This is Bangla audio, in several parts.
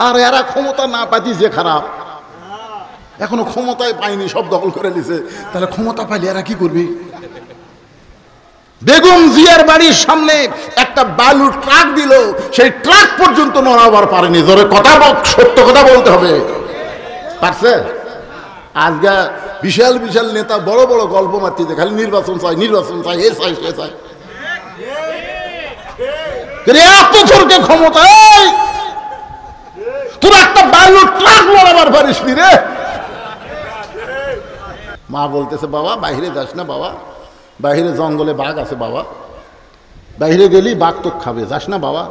আর এরা ক্ষমতা না পাতি যে খারাপ, এখনো ক্ষমতায় পায়নি, সব দখল করে নিছে। তাহলে ক্ষমতা পাইলে এরা কি করবে? বেগম জিয়ার বাড়ির সামনে একটা বালু ট্রাক দিল, সেই ট্রাক পর্যন্ত নড়াবার পারেনি। জোরে কথা বল, সত্য কথা বলতে হবে। পারছে? আজকে বিশাল বিশাল নেতা বড় বড় গল্প মারতেছে, খালি নির্বাচন চাই, নির্বাচন চাই, এ চাই, সে চাই। এত জোরকে ক্ষমতা, তোর একটা বালু ট্রাক লড়াবার পারিস নি রে। মা বলতেছে, বাবা বাইরে যাস না বাবা, বাইরে জঙ্গলে বাঘ আছে বাবা, বাইরে গেলি বাঘ তো খাবে, যাস না বাবা।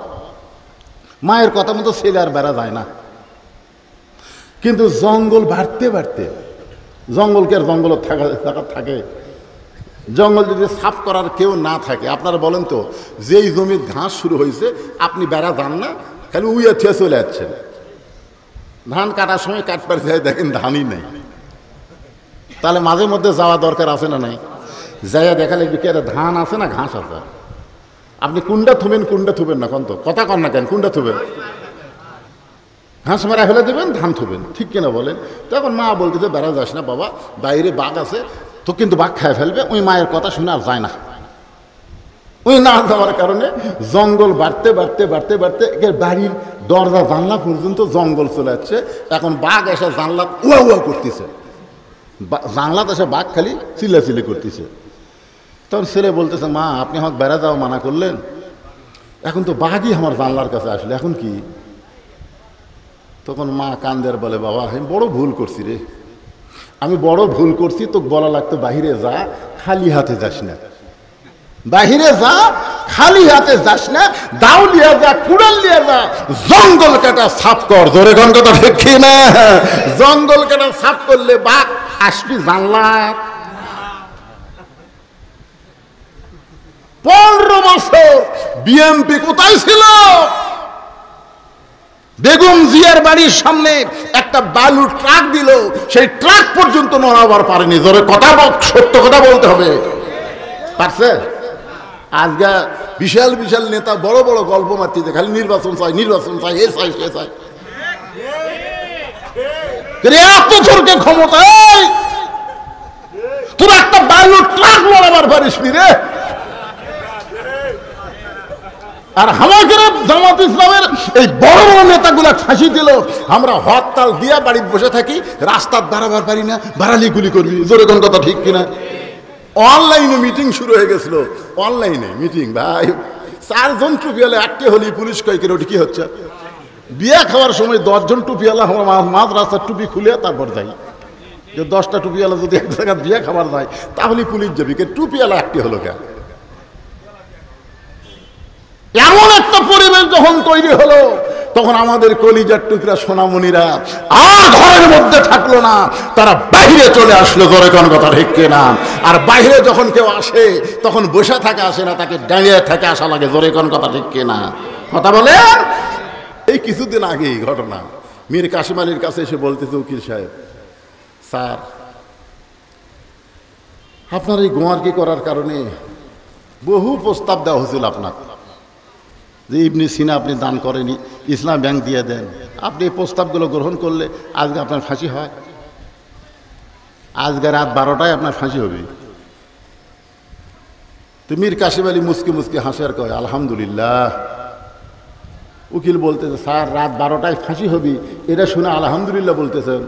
মায়ের কথা মতো ছেলে আর বেড়া যায় না। কিন্তু জঙ্গল বাড়তে বাড়তে, জঙ্গলকে আর জঙ্গল থাকে, জঙ্গল যদি সাফ করার কেউ না থাকে, আপনারা বলেন তো, যেই জমির ঘাস শুরু হয়েছে আপনি বেড়া যান না, খালি উইয়া থিয়ে চলে যাচ্ছেন। ধান কাটার সময় কাটবার যায়, দেখেন ধানই নেই। তাহলে মাঝে মধ্যে যাওয়া দরকার আছে না নাই? যাইয়া দেখালে ধান আছে না ঘাস আছে। আপনি কুন্ডা থুবেন, কুন্ডা থুবেন না, কন্ত কথা কন না কেন? কুন্ডা থুবেন, ঘাস মারা ফেলে দেবেন, ধান থুবেন, ঠিক কিনা বলেন? তখন মা বলতেছে, বেড়া যাস না বাবা, বাইরে বাঘ আছে তো, কিন্তু বাঘ খায় ফেলবে। ওই মায়ের কথা শুনে আর যায় না। ওই না যাওয়ার কারণে জঙ্গল বাড়তে বাড়তে বাড়তে বাড়তে বাড়ির দরজা জানলা পর্যন্ত জঙ্গল চলে যাচ্ছে। এখন বাঘ এসে জানলা উয়া উয়া করতেছে, জানলাতে এসে বাঘ খালি চিল্লাচিল্লি করতেছে। তখন ছেলে বলতেছে, মা আপনি আমাকে বেড়া যাওয়া মানা করলেন, এখন তো বাঘই আমার জানলার কাছে আসলে, এখন কি? তখন মা কান্দের বলে, বাবা আমি বড় ভুল করছি রে, আমি বড় ভুল করছি। তো বলা লাগতো বাহিরে যা, খালি হাতে যাস না, বাহিরে যা, খালি হাতে যাস না, দাও লিয়া যা, কুড়াল লিয়া যা, জঙ্গল কাটা সাফ কর। জোরে কোন কথা দেখি না? জঙ্গল কাটা সাফ করলে বাঘ আসবি জানলা। 15 বছর বিএনপি কোথায় ছিল? বেগম জিয়ার বাড়ির সামনে একটা বালু ট্রাক দিল, সেই ট্রাক পর্যন্ত নড়াবার পারেনি। জোরে কথা বল, সত্য কথা বলতে হবে। পারছে? আজকে বিশাল বিশাল নেতা বড় বড় গল্প মারতেছে, খালি নির্বাচন চাই, নির্বাচন চাই, এ চাই, সে চাই। এত জোরকে ক্ষমতা, তোর একটা বালু ট্রাক লড়াবার পারিস নি রে। আর আমাকে জামাত ইসলামের এই বড় বড় নেতাগুলা ফাঁসি দিল, আমরা হরতাল দিয়া বাড়িতে বসে থাকি, রাস্তার দাঁড়াবার পারি না, বাড়ালি গুলি করবি। জোরে কোন কথা ঠিক কিনা? অনলাইনে মিটিং শুরু হয়ে গেছিল, অনলাইনে মিটিং। ভাই 4 জন টুপিওয়ালা আটকে হলি পুলিশ কয় ওটি কি হচ্ছে? বিয়া খাওয়ার সময় 10 জন টুপিওয়ালা মাঝ রাস্তার টুপি খুলে তারপর যাই। যে 10টা টুপিওয়ালা যদি এক জায়গায় বিয়া খাবার যায় তাহলে পুলিশ যাবি, কে টুপিওয়ালা আটকে হলো কেন? এমন একটা পরিবেশ যখন তৈরি হলো, তখন আমাদের কলিজার টুকরা সোনামণিরা আর ঘরের মধ্যে থাকলো না, তারা বাইরে চলে আসলো। জোরে কোন কথা ঠিক কিনা? আর বাইরে যখন কেউ আসে তখন বসে থাকে আসে না, তাকে দাঁড়িয়ে থাকে আসা লাগে। জোরে কোন কথা ঠিক কিনা? কথা বলে। এই কিছুদিন আগেই ঘটনা, মীর কাসিম আলীর কাছে এসে বলতেছে, উকিল সাহেব, স্যার আপনার এই গোয়ারকি করার কারণে বহু প্রস্তাব দেওয়া হয়েছিল আপনার, যে ইবনে সিনা আপনি দান করেনি, ইসলাম ব্যাংক দিয়ে দেন, আপনি এই প্রস্তাবগুলো গ্রহণ করলে আজকে আপনার ফাঁসি হয়, আজকে রাত 12টায় আপনার ফাঁসি হবে। তো মীর কাসিম আলী মুসকি মুসকি হাসে আর কয়, আলহামদুলিল্লাহ। উকিল বলতেছে, স্যার রাত 12টায় ফাঁসি হবে, এটা শুনে আলহামদুলিল্লাহ বলতেছেন?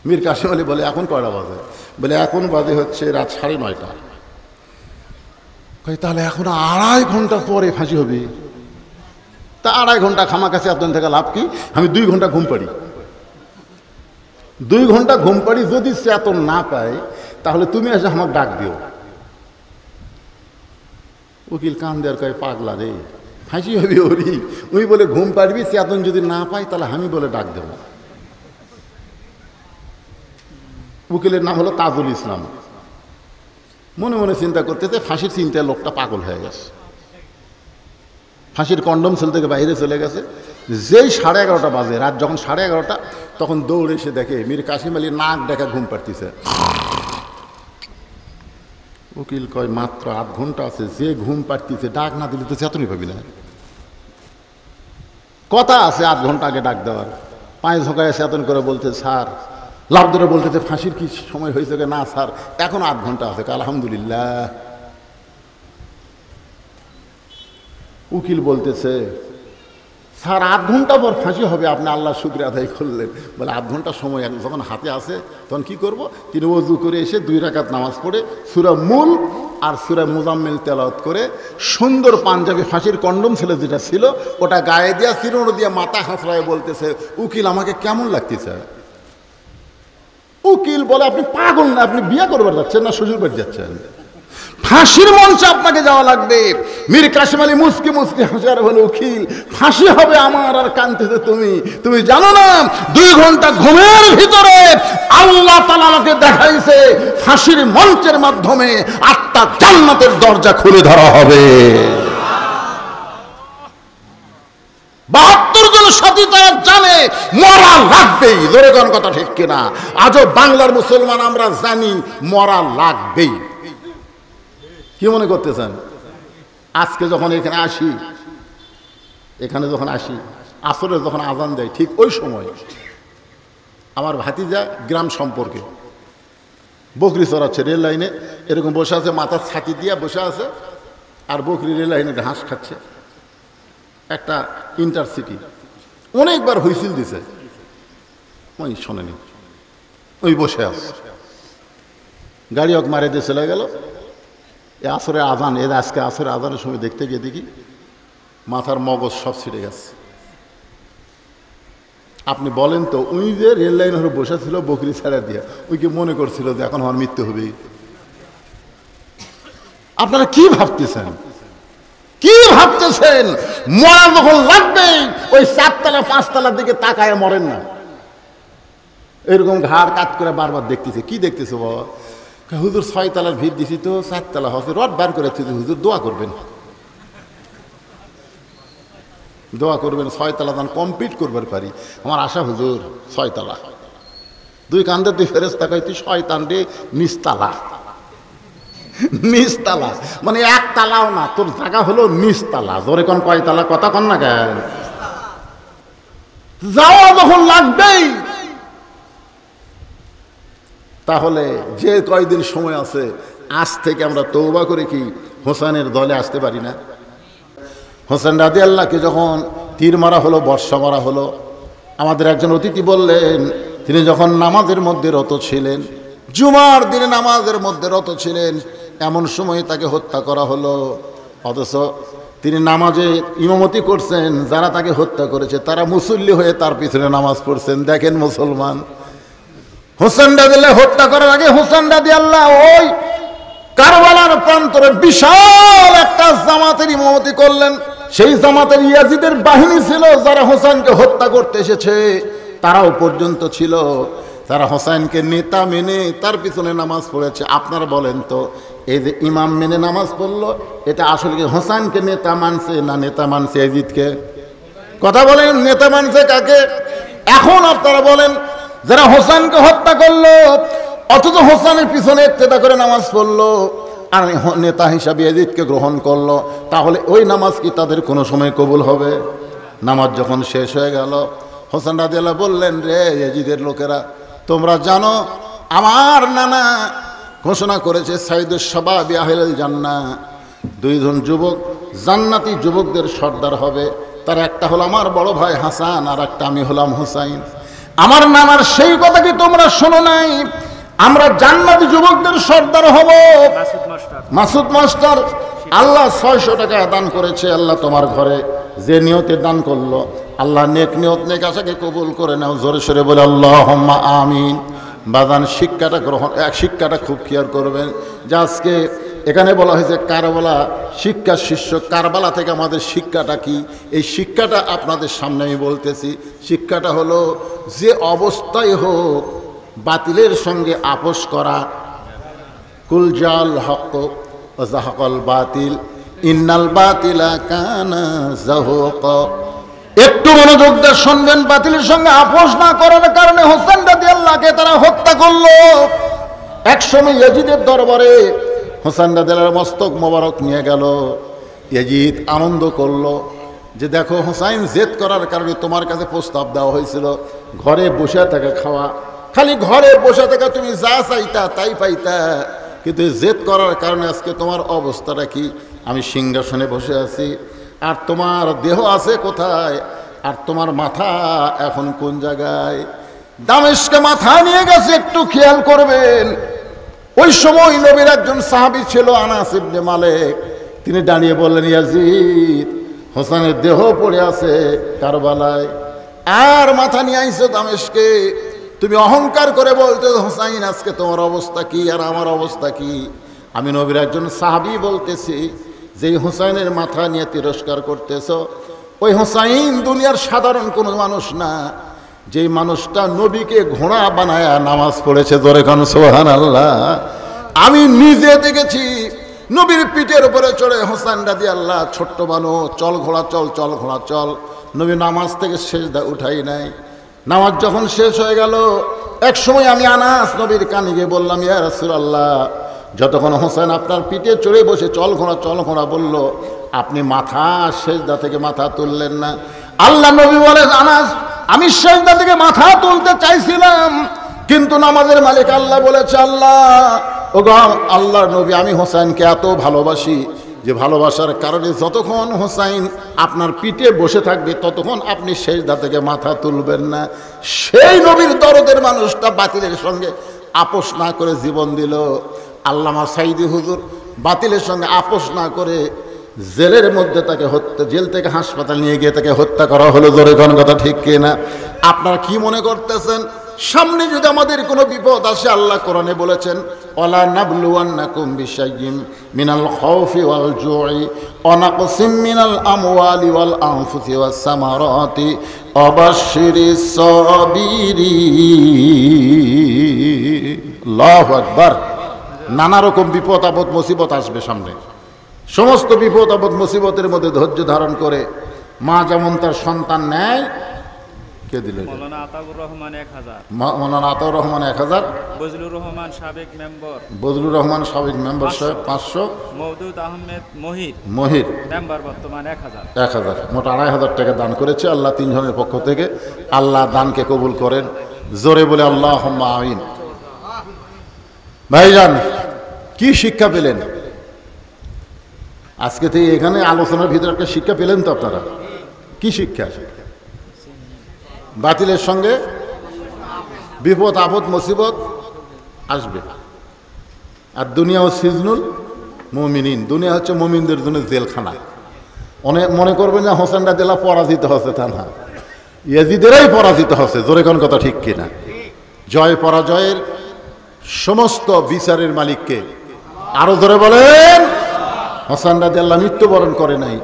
মীর কাসিম আলী বলে, এখন কয়টা বাজে? বলে এখন বাজে হচ্ছে রাত 9:30। তাহলে এখন 2.5 ঘন্টা পরে ফাঁসি হবে। তা 2.5 ঘন্টা খামা কাছে আপনার থেকে লাভ কি? আমি 2 ঘন্টা ঘুম পাড়ি, 2 ঘন্টা ঘুম পাড়ি, যদি চেতন না পাই তাহলে তুমি এসে আমাকে ডাক দিও। উকিল কান দেওয়ার কয়, পাগলা রে, ফাঁসি হবে ওরি, ওই বলে ঘুম পাড়বি, চেতন যদি না পাই তাহলে আমি বলে ডাক দেব। উকিলের নাম হলো তাজুল ইসলাম। মনে মনে চিন্তা করতেছে, ফাঁসির চিন্তায় লোকটা পাগল হয়ে গেছে, ফাঁসির কন্ডম সেল থেকে বাইরে চলে গেছে। যেই 11:30 বাজে, রাত যখন 11:30, তখন দৌড়ে এসে দেখে মীর কাসিম আলী নাক ডেকে ঘুম পাড়তেছে। উকিল কয়, মাত্র 8 ঘন্টা আছে, যে ঘুম পাড়তেছে ডাক না দিলে তো চেতনই পাবি না। কথা আছে 8 ঘন্টা আগে ডাক দেওয়ার, পায়ে ঝোঁকায় এসে এতন করে বলতে স্যার লাভ ধরে বলতেছে ফাঁসির কি সময় হয়েছে? না স্যার এখন 8 ঘন্টা আছে। আলহামদুলিল্লাহ। উকিল বলতেছে স্যার 8 ঘন্টা পর ফাঁসি হবে, আপনি আল্লাহ শুকরিয়া আদায় করলেন। বলে 8 ঘন্টা সময় যখন হাতে আসে তখন কি করব? তিনি ওযু করে এসে 2 রাকাত নামাজ পড়ে সূরা মুলক আর সূরা মুজাম্মিল তেলাওয়াত করে সুন্দর পাঞ্জাবি ফাঁসির কন্ডম ছেলে যেটা ছিল ওটা গায়ে দিয়া চিরুনি দিয়ে মাথা হাঁচড়ায় বলতেছে উকিল আমাকে কেমন লাগতেছে? উকিল বলে আপনি পাগল না, আপনি বিয়ে করবার যাচ্ছেন না শ্বশুর বাড়ি যাচ্ছেন? ফাঁসির মঞ্চে আপনাকে যাওয়া লাগবে। মীর কাসেম আলী মুস্কি মুস্কি হাজার বলে উকিল ফাঁসি হবে আমার, আর কাঁদতেছে তুমি জানো না 2 ঘন্টা ঘুমের ভিতরে আল্লাহ তাআলা আমাকে দেখাইছে ফাঁসির মঞ্চের মাধ্যমে 8টা জান্নাতের দরজা খুলে ধরা হবে। 72 জন সাথী তারা জানে মরা লাগবেই। জোরে কোন কথা ঠিক কিনা? আজও বাংলার মুসলমান আমরা জানি মরা লাগবেই। কি মনে করতেছেন? আজকে যখন এখানে যখন আসি আসরে যখন আজান দেয় ঠিক ওই সময় আমার ভাতিজা গ্রাম সম্পর্কে বকরি চড়াচ্ছে রেল লাইনে, এরকম বসে আছে, মাথার ছাতি দিয়ে বসে আছে, আর বকরি রেল লাইনে ঘাস খাচ্ছে। একটা ইন্টারসিটি অনেকবার হুইসিল দিছে, ওই শোনেনি, ওই বসে আছে। গাড়ি অক মারে দিয়ে চলে গেল। আসরে আজান, আজকে আসরে আজানের সময় দেখতে গিয়ে দেখি মাথার মগজ সব ছিঁড়ে গেছে। আপনি বলেন তো উনি যে রেল লাইন হয়ে বসে ছিল বকরি ছাড়া দিয়ে, ওই কি মনে করছিল যে এখন আমার মৃত্যু হবে? আপনারা কি ভাবতেছেন? মরা যখন লাগবে ওই 4তলা 5তলার দিকে তাকায় মরেন না, এরকম ঘাড় কাত করে বারবার দেখতেছে। কি দেখতেছে বাবা? হুজুর 6 তলার ভিড় দিছি তো 4 তলা হচ্ছে, রড বার করে হুজুর দোয়া করবেন 6 তলা দান কমপ্লিট করবার পারি। আমার আশা হুজুর 6 তলা। 2 কান্দে 2 ফেরেশতা কয় তুই শয়তান রে, নিচতলা মানে 1 তালাও না, তোর জায়গা হলো নিচতলা। জোরে কোন কয় তালা? কথা কন না কেন? যাওয়া যখন লাগবেই তাহলে যে কয়দিন সময় আছে আজ থেকে আমরা তওবা করে কি হোসেনের দলে আসতে পারি না? হোসেন রাদিয়াল্লাহকে যখন তীর মারা হলো, বর্ষা মারা হলো, আমাদের একজন অতিথি বললেন তিনি যখন নামাজের মধ্যে রত ছিলেন, জুমার দিনে নামাজের মধ্যে রত ছিলেন, এমন সময় তাকে হত্যা করা হলো। অথচ তিনি নামাজে ইমামতি করছেন, যারা তাকে হত্যা করেছে তারা মুসল্লি হয়ে তার পিছনে নামাজ পড়ছেন। দেখেন মুসলমান, হোসেন রাদিয়াল্লাহ হত্যা করার আগে হোসেন রাদিয়াল্লাহ ওই কারবালার প্রান্তরে বিশাল একটা জামাতের ইমামতি করলেন। সেই জামাতের ইয়াজিদের বাহিনী ছিল, যারা হোসেনকে হত্যা করতে এসেছে তারাও পর্যন্ত ছিল, তারা হোসেনকে নেতা মেনে তার পিছনে নামাজ পড়েছে। আপনারা বলেন তো এই যে ইমাম মেনে নামাজ পড়লো এটা আসলে কি হোসেনকে নেতা মানছে না নেতা মানছে ইয়াজিদকে? কথা বলেন, নেতা মানছে কাকে? এখন আপনারা বলেন যারা হোসেনকে হত্যা করলো অথচ হোসেনের পিছনে ইক্তেদা করে নামাজ পড়লো আর নেতা হিসাবে ইয়াজিদকে গ্রহণ করলো, তাহলে ওই নামাজ কি তাদের কোনো সময় কবুল হবে? নামাজ যখন শেষ হয়ে গেল হোসেন রাদিয়াল্লাহ বললেন, রে ইয়াজিদের লোকেরা, তোমরা জানো আমার নানা ঘোষণা করেছে সাইয়্যিদুশ শাবাবি আহলিল জান্নাহ, 2 জন যুবক জান্নাতি যুবকদের সর্দার হবে। তার একটা হলো আমার বড় ভাই হাসান, আর একটা আমি হলাম হুসাইন। আমার নানার সেই কথা কি তোমরা শোনো নাই? আমরা জান্নাতি যুবকদের সর্দার হব। মাসুদ মাস্টার আল্লাহ 600 টাকা দান করেছে। আল্লাহ তোমার ঘরে যে নিয়তে দান করলো আল্লাহ নেক নিয়ত নেক আশাকে কবুল করে নাও। জোরে সরে বলে আল্লাহুম্মা আমিন। বাজান শিক্ষাটা খুব খেয়াল করবেন যে আজকে এখানে বলা হয়েছে কারবালা শিক্ষা শীর্ষক। কারবালা থেকে আমাদের শিক্ষাটা কি? এই শিক্ষাটা আপনাদের সামনে আমি বলতেছি। শিক্ষাটা হলো যে অবস্থায় হোক বাতিলের সঙ্গে আপোষ করা। কুল জাল হক ওয়া যাহাকাল বাতিল ইন্নাল বাতিলা কানা যাহুকা। একটু মনোযোগ দিয়ে শুনবেন, বাতিলের সঙ্গে আপোষ না করার কারণে হোসেন রাদিয়াল্লাহকে তারা হত্যা করলো। একসময় ইয়াজিদের দরবারে হোসেন রাদিয়াল্লাহর মস্তক মোবারক নিয়ে গেল। ইয়াজিদ আনন্দ করলো, যে দেখো হোসাইন জেদ করার কারণে তোমার কাছে প্রস্তাব দেওয়া হয়েছিল ঘরে বসে থাকা খাওয়া, খালি ঘরে বসে থাকা তুমি যা চাইতা তাই পাইতা, কিন্তু জেদ করার কারণে আজকে তোমার অবস্থাটা কি? আমি সিংহাসনে বসে আছি আর তোমার দেহ আছে কোথায়, আর তোমার মাথা এখন কোন জায়গায়? দামেস্কে মাথা নিয়ে গেছে, একটু খেয়াল করবেন। ওই সময় নবীর একজন সাহাবী ছিল আনাস ইবনে মালিক, তিনি দাঁড়িয়ে বললেন, ইয়াজিদ, হোসেনের দেহ পড়ে আছে কারবালায়, আর মাথা নিয়ে আইছো দামেস্কে। তুমি অহংকার করে বলতে হোসাইন আজকে তোমার অবস্থা কি আর আমার অবস্থা কি? আমি নবীর একজন সাহাবী বলতেছি, যে হোসাইনের মাথা নিয়ে তিরস্কার করতেছ, ওই হোসাইন দুনিয়ার সাধারণ কোনো মানুষ না, যেই মানুষটা নবীকে ঘোড়া বানায়া নামাজ পড়েছে। জোরে কান সুবহানাল্লাহ। আমি নিজে দেখেছি নবীর পিঠের উপরে চড়ে হোসেন রাদিয়াল্লাহু ছোট্ট মানুষ, চল ঘোড়া চল, চল ঘোড়া চল। নবী নামাজ থেকে সেজদা উঠাই নাই। নামাজ যখন শেষ হয়ে গেল, এক সময় আমি আনাস নবীর কানে গিয়ে বললাম, ইয়া রাসূলুল্লাহ, যতক্ষণ হোসেন আপনার পিঠে চড়ে বসে চল ঘোড়া বলল, আপনি মাথা সেজদা থেকে মাথা তুললেন না। আল্লাহ নবী বলেন, আনাস, আমি সেজদা থেকে মাথা তুলতে চাইছিলাম, কিন্তু নামাজের মালিক আল্লাহ বলেছে, আল্লাহ, ওগো আল্লাহর নবী, আমি হোসেনকে এত ভালোবাসি যে ভালোবাসার কারণে যতক্ষণ হোসাইন আপনার পিঠে বসে থাকবে ততক্ষণ আপনি সেজদা থেকে মাথা তুলবেন না। সেই নবীর দরদের মানুষটা বাতিলের সঙ্গে আপোষ না করে জীবন দিল। আল্লামা সাইদি হুজুর বাতিলের সঙ্গে আপোষ না করে জেলের মধ্যে তাকে জেল থেকে হাসপাতাল নিয়ে গিয়ে তাকে হত্যা করা হলো। জোরে কোন কথা ঠিক কিনা? আপনারা কি মনে করতেছেন? সামনে যদি আমাদের কোনো বিপদ আসে, আল্লাহ কোরআনে বলেছেন, ওয়ালা নাবলুওয়ান্নাকুম বিশাইয়্যিম মিনাল খাউফি ওয়াল জুই ওয়া নাকসিম মিনাল আমওয়ালি ওয়াল আনফুসি ওয়াস সামারাতি ওয়া বাশশিরিস সাবিরিন। আল্লাহু আকবার। নানা রকম বিপদ আপদ মুসিবত আসবে সামনে। সমস্ত বিপদ আপদ মুসিবতের মধ্যে ধৈর্য ধারণ করে মা যেমন তার সন্তান নেয়। কে দিল? মাওলানা আতাউর রহমান 1000। মাওলানা আতাউর রহমান 1000। বজলুর রহমান সাবেক মেম্বার। বজলুর রহমান সাবেক মেম্বার 500। মওদুদ আহমেদ মহির মেম্বার বর্তমান 1000। মোট 2500 টাকা দান করেছে আল্লাহ তিনজনের পক্ষ থেকে। আল্লাহ দানকে কবুল করেন। জোরে বলে আল্লাহুম্মা আমিন। ভাইজান, কি শিক্ষা পেলেন আজকে থেকে? এখানে আলোচনার ভিতরে একটা শিক্ষা পেলেন তো আপনারা? কি শিক্ষা? বাতিলের সঙ্গে বিপদ আপদ মুসিবত আসবে। আর দুনিয়া ও সিজনুল মুমিনিন, দুনিয়া হচ্ছে মুমিনদের জন্য জেলখানা। অনেক মনে করবেন যে হোসেন রাদিয়াল্লাহু পরাজিত হচ্ছে, তা না, ইয়াজিদেরাই পরাজিত হচ্ছে। জোরে কোন কথা ঠিক কিনা? জয় পরাজয়ের সমস্ত বিচারের মালিককে। আরো জোরে বলেন। হোসেন রাদিয়াল্লাহু মৃত্যুবরণ করে নাই,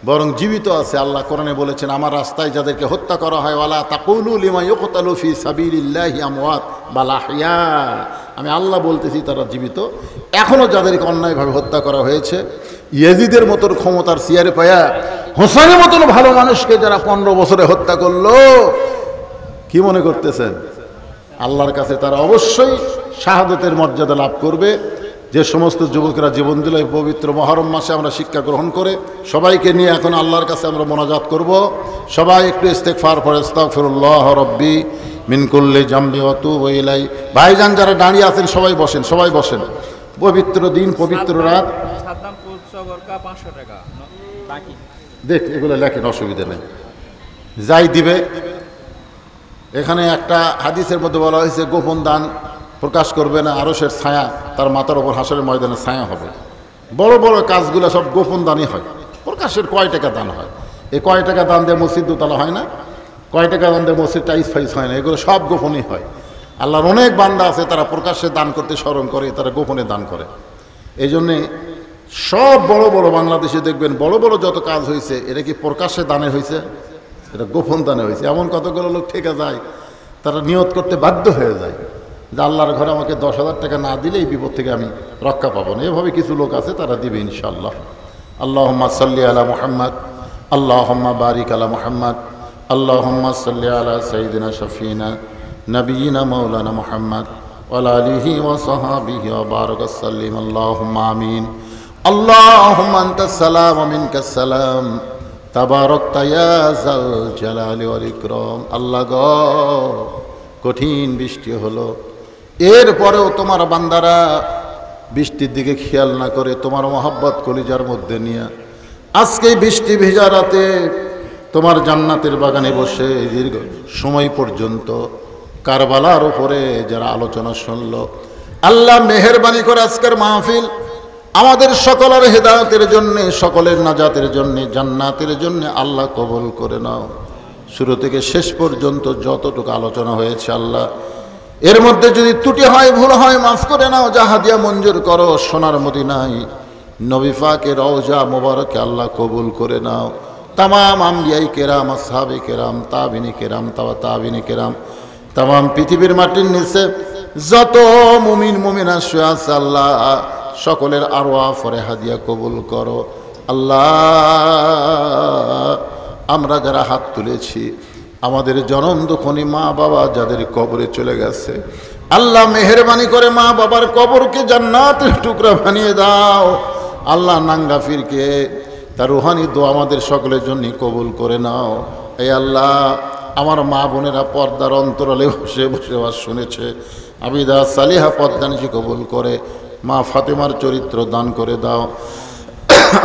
বরং জীবিত আছে। আল্লাহ কোরআনে বলেছেন, আমার রাস্তায় যাদেরকে হত্যা করা হয়, ওয়ালা তাকুলু লিমা ইউকতালু ফি সাবিলিল্লাহি আমওয়াত বাল আহইয়া, আমি আল্লাহ বলতেছি তারা জীবিত। এখনো যাদেরকে অন্যায়ভাবে হত্যা করা হয়েছে, ইয়াজিদের মতন ক্ষমতার চেয়ারে পায়া হোসেনের মতন ভালো মানুষকে যারা 15 বছরে হত্যা করলো, কি মনে করতেছেন? আল্লাহর কাছে তারা অবশ্যই শাহাদতের মর্যাদা লাভ করবে। যে সমস্ত যুবকেরা জীবন দিল এই পবিত্র মুহররম মাসে, আমরা শিক্ষা গ্রহণ করে সবাইকে নিয়ে এখন আল্লাহর কাছে আমরা মোনাজাত করব। সবাই একটু ইস্তেগফার পড়ে, আস্তাগফিরুল্লাহ রাব্বি মিন কুল্লি জামবি ওয়া তুবু ইলাই। ভাইজান যারা দাঁড়িয়ে আছেন সবাই বসেন, সবাই বসেন। পবিত্র দিন, পবিত্র রাত। সাদ্দাম পুরসগরকা 500 টাকা বাকি দেখ, এগুলো লেখেন, অসুবিধা নেই, যাই দিবে। এখানে একটা হাদিসের মধ্যে বলা হয়েছে, গোপন দান প্রকাশ করবে না, আরশের ছায়া তার মাথার ওপর হাসরের ময়দানে ছায়া হবে। বড় বড় কাজগুলো সব গোপন দানই হয়। প্রকাশের কয় টাকা দান হয়? এই কয় টাকা দান দিয়ে মসজিদ দোতলা হয় না, কয় টাকা দান দিয়ে মসজিদ টাইস ফাইস হয় না, এগুলো সব গোপনই হয়। আল্লাহর অনেক বান্দা আছে তারা প্রকাশ্যে দান করতে স্মরণ করে, তারা গোপনে দান করে। এই জন্যে সব বড় বড় বাংলাদেশে দেখবেন বড় বড় যত কাজ হয়েছে, এটা কি প্রকাশ্যে দানে হয়েছে? এটা গোপন দানে হয়েছে। এমন কতগুলো লোক ঠেকে যায়, তারা নিয়ত করতে বাধ্য হয়ে যায় যে আল্লাহর ঘরে আমাকে 10,000 টাকা না দিলে এই বিপদ থেকে আমি রক্ষা পাবো না। এভাবে কিছু লোক আছে, তারা দিবে ইনশাআল্লাহ। আল্লাহুম্মা সাল্লি আলা মুহাম্মদ, আল্লাহুম্মা বারিক আলা মুহাম্মদ, আল্লাহুম্মা সাল্লি আলা সাইয়্যিদিনা শাফিনা নবিয়িনা মাওলানা মুহাম্মদ ওয়া আলা আলিহি ওয়া সাহবিহি ওয়া বারাক সাল্লিম। আল্লাহুম্মা আমিন। আল্লাহুম্মা আনতাস সালাম ওয়া মিনকাস সালাম তাবারাকতা ইয়া যাল জালালি ওয়াল ইকরাম। আল্লাহ গো, কঠিন বৃষ্টি হলো, এরপরেও তোমার বান্দারা বৃষ্টির দিকে খেয়াল না করে তোমার মহব্বত কলিজার মধ্যে নিয়ে আজকে বৃষ্টি ভেজা রাতে তোমার জান্নাতের বাগানে বসে দীর্ঘ সময় পর্যন্ত কারবালার উপরে যারা আলোচনা শুনল, আল্লাহ মেহেরবানি করে আজকের মাহফিল আমাদের সকলের হেদায়েতের জন্য, সকলের নাজাতের জন্য, জান্নাতের জন্য আল্লাহ কবুল করে নাও। শুরু থেকে শেষ পর্যন্ত যতটুকু আলোচনা হয়েছে আল্লাহ, এর মধ্যে যদি ত্রুটি হয়, ভুল হয়, মাফ করে নাও। যা হাদিয়া মঞ্জুর করো সোনার মদিনায় নবী পাকের রওজা মোবারকে আল্লাহ কবুল করে নাও। তামাম আম্বিয়াই কেরাম, আসহাবে কেরাম, তাবিনী কেরাম, তাবিনী কেরাম, তামাম পৃথিবীর মাটির নিচে যত মুমিন মুমিনা শুয়ে আছে আল্লাহ, সকলের আরওয়াহ ফরে হাদিয়া কবুল করো আল্লাহ। আমরা যারা হাত তুলেছি, আমাদের জনম দুঃখনী মা বাবা যাদের কবরে চলে গেছে, আল্লাহ মেহেরবানি করে মা বাবার কবরকে জান্নাতের টুকরা বানিয়ে দাও আল্লাহ। নাঙ্গাফিরকে তার রুহানি দোয়া আমাদের সকলের জন্য কবুল করে নাও। এই আল্লাহ, আমার মা বোনেরা পর্দার অন্তরালে বসে বসে শুনেছে, আবিদা সালিহা পদ্মানিসি কবুল করে, মা ফাতেমার চরিত্র দান করে দাও।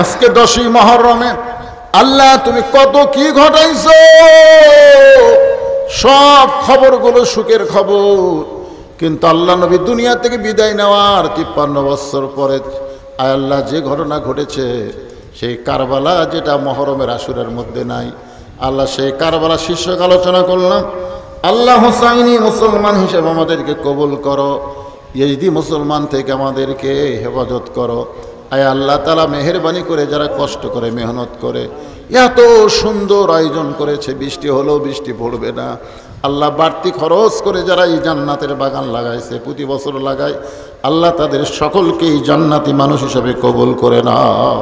আজকে 10ই মুহররমে আল্লাহ তুমি কত কি ঘটাইছো, সব খবরগুলো সুখের খবর। কিন্তু আল্লাহ নবী দুনিয়া থেকে বিদায় নেওয়ার 53 বছর পরে আয় আল্লাহ যে ঘটনা ঘটেছে, সেই কারবালা যেটা মুহররমের আশুরার মধ্যে নাই, আল্লাহ সেই কারবালা শীর্ষক আলোচনা করলাম। আল্লাহ হুসাইনি মুসলমান হিসেবে আমাদেরকে কবুল করো, ইয়েজিদি মুসলমান থেকে আমাদেরকে হেফাজত করো। আয় আল্লাহ তাআলা মেহেরবানি করে যারা কষ্ট করে মেহনত করে এত সুন্দর আয়োজন করেছে, বৃষ্টি হলেও বৃষ্টি পড়বে না আল্লাহ, বাড়তি খরচ করে যারা এই জান্নাতের বাগান লাগাইছে, প্রতি বছর লাগায়, আল্লাহ তাদের সকলকেই জান্নাতি মানুষ হিসেবে কবুল করে নাও।